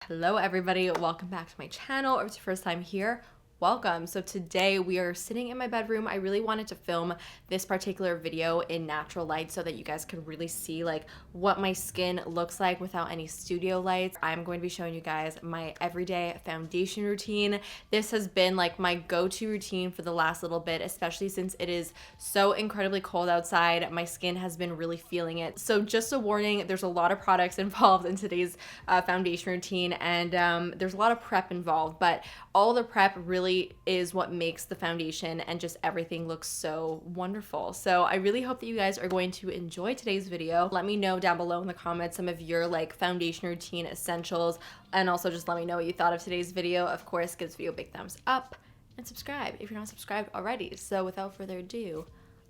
Hello everybody, welcome back to my channel, or if it's your first time here, welcome. So today we are sitting in my bedroom. I really wanted to film this particular video in natural light so that you guys could really see like what my skin looks like without any studio lights. I'm going to be showing you guys my everyday foundation routine. This has been like my go-to routine for the last little bit, especially since it is so incredibly cold outside. My skin has been really feeling it. So just a warning, there's a lot of products involved in today's foundation routine, and there's a lot of prep involved, but all the prep really is what makes the foundation and just everything looks so wonderful. So I really hope that you guys are going to enjoy today's video. Let me know down below in the comments some of your like foundation routine essentials, and also just let me know what you thought of today's video. Of course, give this video a big thumbs up and subscribe if you're not subscribed already. So without further ado,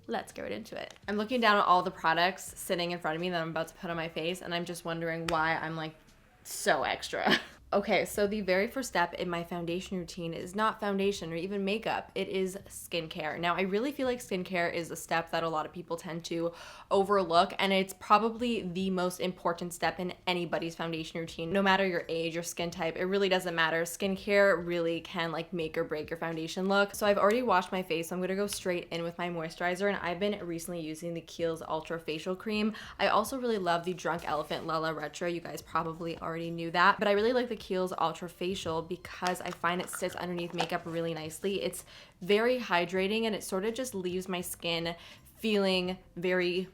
let's get right into it. I'm looking down at all the products sitting in front of me that I'm about to put on my face, and I'm just wondering why I'm like so extra. Okay, so the very first step in my foundation routine is not foundation or even makeup, it is skincare. Now, I really feel like skincare is a step that a lot of people tend to overlook, and it's probably the most important step in anybody's foundation routine. No matter your age or skin type, it really doesn't matter. Skincare really can like make or break your foundation look. So I've already washed my face, so I'm gonna go straight in with my moisturizer, and I've been recently using the Kiehl's Ultra Facial Cream. I also really love the Drunk Elephant Lala Retro. You guys probably already knew that, but I really like the Kiehl's Ultra Facial because I find it sits underneath makeup really nicely. It's very hydrating, and it sort of just leaves my skin feeling very,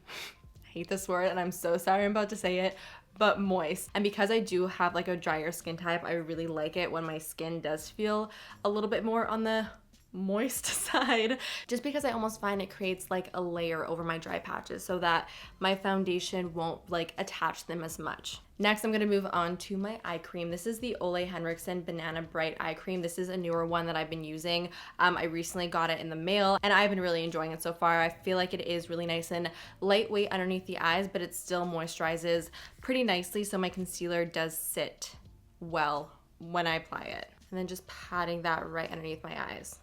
I hate this word and I'm so sorry I'm about to say it, but moist. And because I do have like a drier skin type, I really like it when my skin does feel a little bit more on the moist side, just because I almost find it creates like a layer over my dry patches so that my foundation won't like attach them as much. Next, I'm going to move on to my eye cream. This is the Ole Henriksen Banana Bright Eye Cream. This is a newer one that I've been using. I recently got it in the mail, and I've been really enjoying it so far. I feel like it is really nice and lightweight underneath the eyes, but it still moisturizes pretty nicely, so my concealer does sit well when I apply it. And then just patting that right underneath my eyes.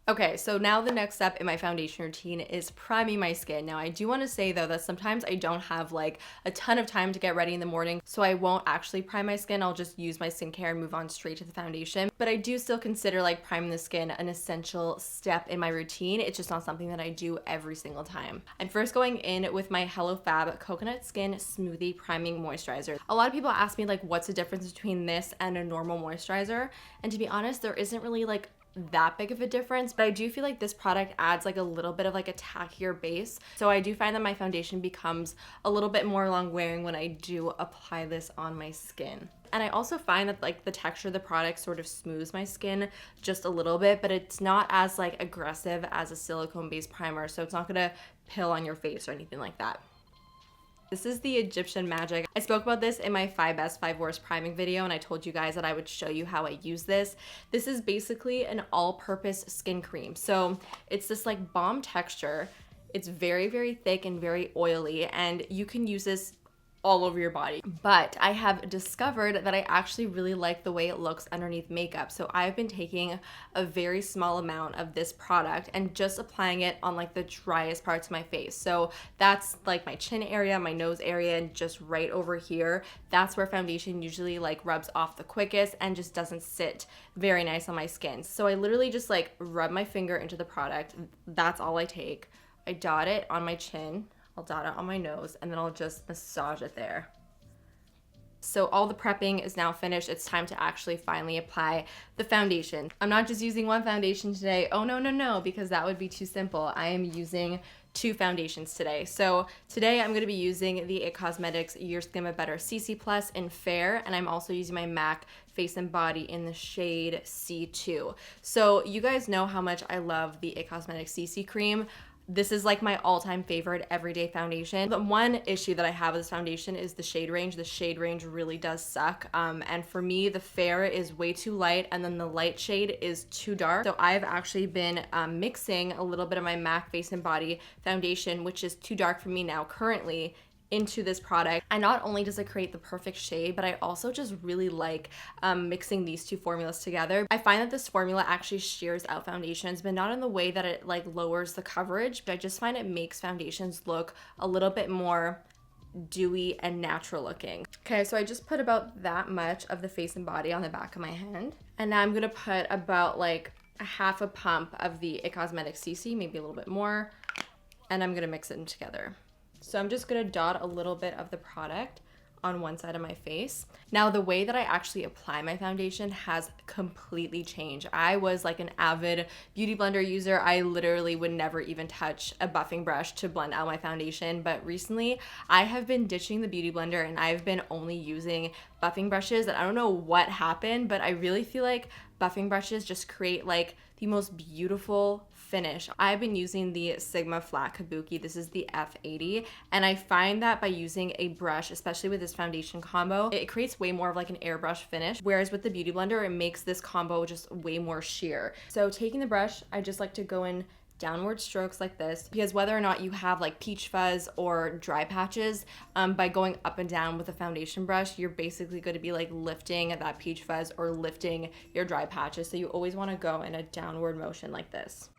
Okay, so now the next step in my foundation routine is priming my skin. Now, I do want to say though that sometimes I don't have like a ton of time to get ready in the morning, so I won't actually prime my skin. I'll just use my skincare and move on straight to the foundation. But I do still consider like priming the skin an essential step in my routine. It's just not something that I do every single time. I'm first going in with my HelloFab Coconut Skin Smoothie Priming Moisturizer. A lot of people ask me like what's the difference between this and a normal moisturizer, and to be honest, there isn't really like that big of a difference, but I do feel like this product adds like a little bit of like a tackier base, so I do find that my foundation becomes a little bit more long wearing when I do apply this on my skin. And I also find that like the texture of the product sort of smooths my skin just a little bit, but it's not as like aggressive as a silicone based primer, so it's not gonna pill on your face or anything like that. This is the Egyptian Magic. I spoke about this in my 5 best 5 worst priming video, and I told you guys that I would show you how I use this. This is basically an all-purpose skin cream. So it's this like balm texture. It's very, very thick and very oily, and you can use this all over your body. But I have discovered that I actually really like the way it looks underneath makeup. So I've been taking a very small amount of this product and just applying it on like the driest parts of my face. So that's like my chin area, my nose area, and just right over here. That's where foundation usually like rubs off the quickest and just doesn't sit very nice on my skin. So I literally just like rub my finger into the product. That's all I take. I dot it on my chin, I'll dot it on my nose, and then I'll just massage it there. So all the prepping is now finished. It's time to actually finally apply the foundation. I'm not just using one foundation today. Oh no, because that would be too simple. I am using 2 foundations today. So today I'm going to be using the IT Cosmetics Your Skin But Better CC Plus in Fair, and I'm also using my MAC Face and Body in the shade C2. So you guys know how much I love the IT Cosmetics CC cream. This is like my all-time favorite everyday foundation. The one issue that I have with this foundation is the shade range. The shade range really does suck. And for me, the fair is way too light, and then the light shade is too dark. So I've actually been mixing a little bit of my MAC Face and Body foundation, which is too dark for me now currently, into this product. And not only does it create the perfect shade, but I also just really like mixing these 2 formulas together. I find that this formula actually shears out foundations, but not in the way that it like lowers the coverage, but I just find it makes foundations look a little bit more dewy and natural looking. Okay, so I just put about that much of the face and body on the back of my hand. And now I'm gonna put about like a half a pump of the It Cosmetics CC, maybe a little bit more, and I'm gonna mix it in together. So I'm just gonna dot a little bit of the product on one side of my face. Now, the way that I actually apply my foundation has completely changed. I was like an avid beauty blender user. I literally would never even touch a buffing brush to blend out my foundation. But recently, I have been ditching the beauty blender and I've been only using buffing brushes. And I don't know what happened, but I really feel like buffing brushes just create like the most beautiful finish. I've been using the Sigma Flat Kabuki. This is the F80, and I find that by using a brush, especially with this foundation combo, it creates way more of like an airbrush finish, whereas with the beauty blender, it makes this combo just way more sheer. So taking the brush, I just like to go in downward strokes like this, because whether or not you have like peach fuzz or dry patches, by going up and down with a foundation brush, you're basically going to be like lifting that peach fuzz or lifting your dry patches. So you always want to go in a downward motion like this.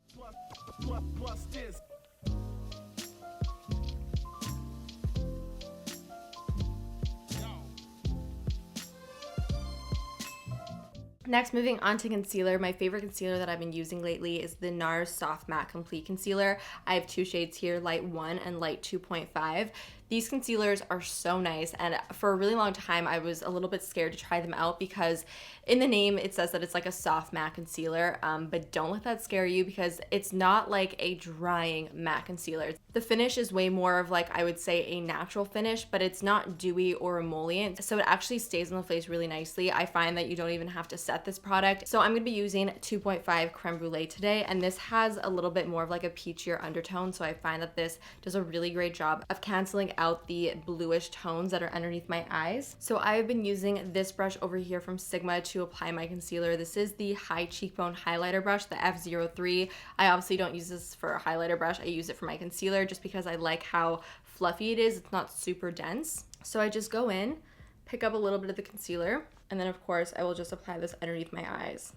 Next, moving on to concealer. My favorite concealer that I've been using lately is the NARS Soft Matte Complete Concealer. I have two shades here, Light 1 and Light 2.5. These concealers are so nice, and for a really long time I was a little bit scared to try them out because in the name it says that it's like a soft matte concealer, but don't let that scare you because it's not like a drying matte concealer. The finish is way more of like, I would say, a natural finish, but it's not dewy or emollient, so it actually stays on the face really nicely. I find that you don't even have to set this product. So I'm going to be using 2.5 Creme Brulee today, and this has a little bit more of like a peachier undertone, so I find that this does a really great job of canceling out the bluish tones that are underneath my eyes. So I've been using this brush over here from Sigma to apply my concealer. This is the High Cheekbone Highlighter Brush, the F03. I obviously don't use this for a highlighter brush. I use it for my concealer just because I like how fluffy it is. It's not super dense. So I just go in, pick up a little bit of the concealer, and then of course I will just apply this underneath my eyes.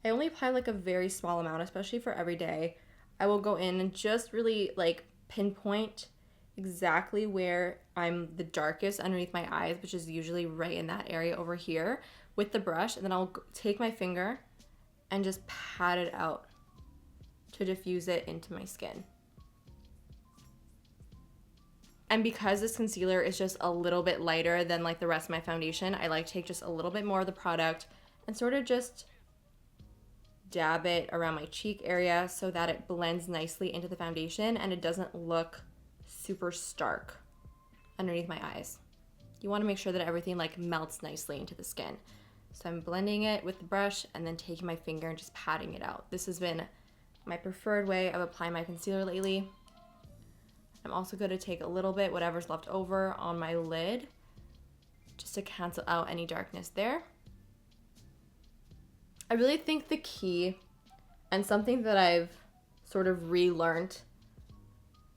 I only apply like a very small amount, especially for every day. I will go in and just really like pinpoint exactly where I'm the darkest underneath my eyes, which is usually right in that area over here, with the brush, and then I'll take my finger and just pat it out to diffuse it into my skin. And because this concealer is just a little bit lighter than like the rest of my foundation, I like to take just a little bit more of the product and sort of just dab it around my cheek area so that it blends nicely into the foundation and it doesn't look super stark underneath my eyes. You want to make sure that everything like melts nicely into the skin. So I'm blending it with the brush and then taking my finger and just patting it out. This has been my preferred way of applying my concealer lately. I'm also going to take a little bit, whatever's left over, on my lid just to cancel out any darkness there. I really think the key, and something that I've sort of relearned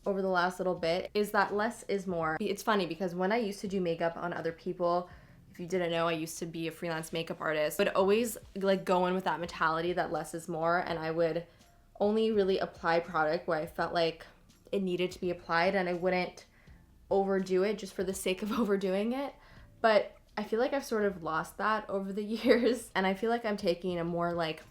over the last little bit, is that less is more. It's funny because when I used to do makeup on other people, if you didn't know, I used to be a freelance makeup artist, I would always like go in with that mentality that less is more, and I would only really apply product where I felt like it needed to be applied, and I wouldn't overdo it just for the sake of overdoing it. But I feel like I've sort of lost that over the years, and I feel like I'm taking a more like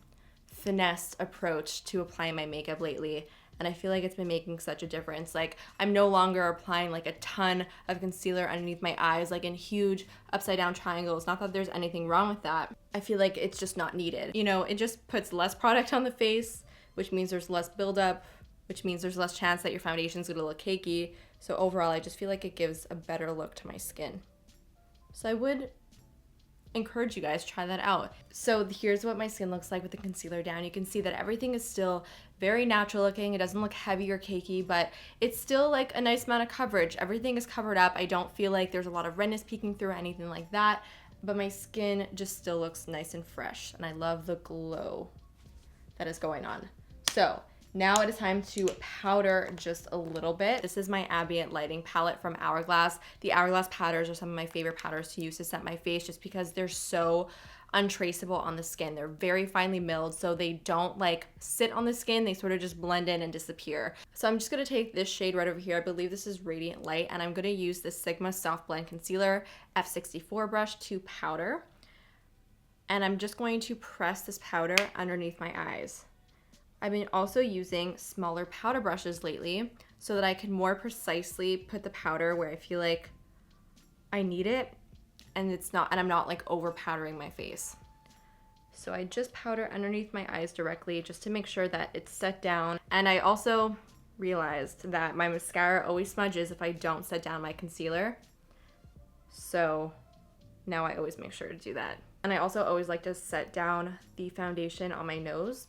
finessed approach to applying my makeup lately, and I feel like it's been making such a difference. Like, I'm no longer applying like a ton of concealer underneath my eyes, like in huge upside down triangles. Not that there's anything wrong with that. I feel like it's just not needed. You know, it just puts less product on the face, which means there's less buildup, which means there's less chance that your foundation's gonna look cakey. So overall, I just feel like it gives a better look to my skin. So I would encourage you guys to try that out. So here's what my skin looks like with the concealer down. You can see that everything is still very natural looking. It doesn't look heavy or cakey, but it's still like a nice amount of coverage. Everything is covered up. I don't feel like there's a lot of redness peeking through or anything like that, but my skin just still looks nice and fresh, and I love the glow that is going on. So now it is time to powder just a little bit. This is my ambient lighting palette from Hourglass. The Hourglass powders are some of my favorite powders to use to set my face just because they're so untraceable on the skin. They're very finely milled, so they don't like sit on the skin. They sort of just blend in and disappear. So I'm just going to take this shade right over here. I believe this is Radiant Light, and I'm going to use the Sigma Soft Blend Concealer F64 brush to powder. And I'm just going to press this powder underneath my eyes. I've been also using smaller powder brushes lately so that I can more precisely put the powder where I feel like I need it, and I'm not like over powdering my face. So I just powder underneath my eyes directly just to make sure that it's set down. And I also realized that my mascara always smudges if I don't set down my concealer. So now I always make sure to do that. And I also always like to set down the foundation on my nose,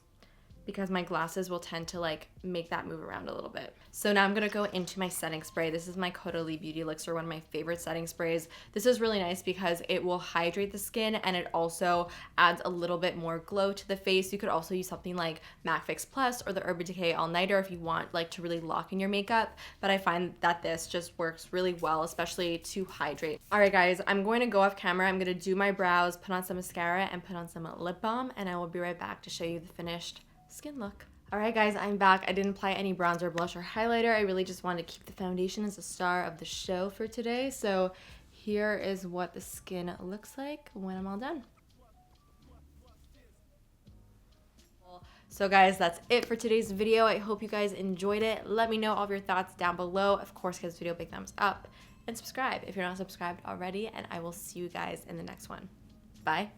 because my glasses will tend to like make that move around a little bit. So now I'm gonna go into my setting spray. This is my Caudalie Beauty Elixir, one of my favorite setting sprays. This is really nice because it will hydrate the skin, and it also adds a little bit more glow to the face. You could also use something like MAC Fix Plus or the Urban Decay All Nighter if you want like to really lock in your makeup, but I find that this just works really well, especially to hydrate. All right guys, I'm going to go off camera. I'm gonna do my brows, put on some mascara, and put on some lip balm, and I will be right back to show you the finished skin look. All right guys, I'm back. I didn't apply any bronzer, blush, or highlighter. I really just wanted to keep the foundation as the star of the show for today. So here is what the skin looks like when I'm all done. So guys, that's it for today's video. I hope you guys enjoyed it. Let me know all of your thoughts down below. Of course, give this video a big thumbs up and subscribe if you're not subscribed already, and I will see you guys in the next one. Bye.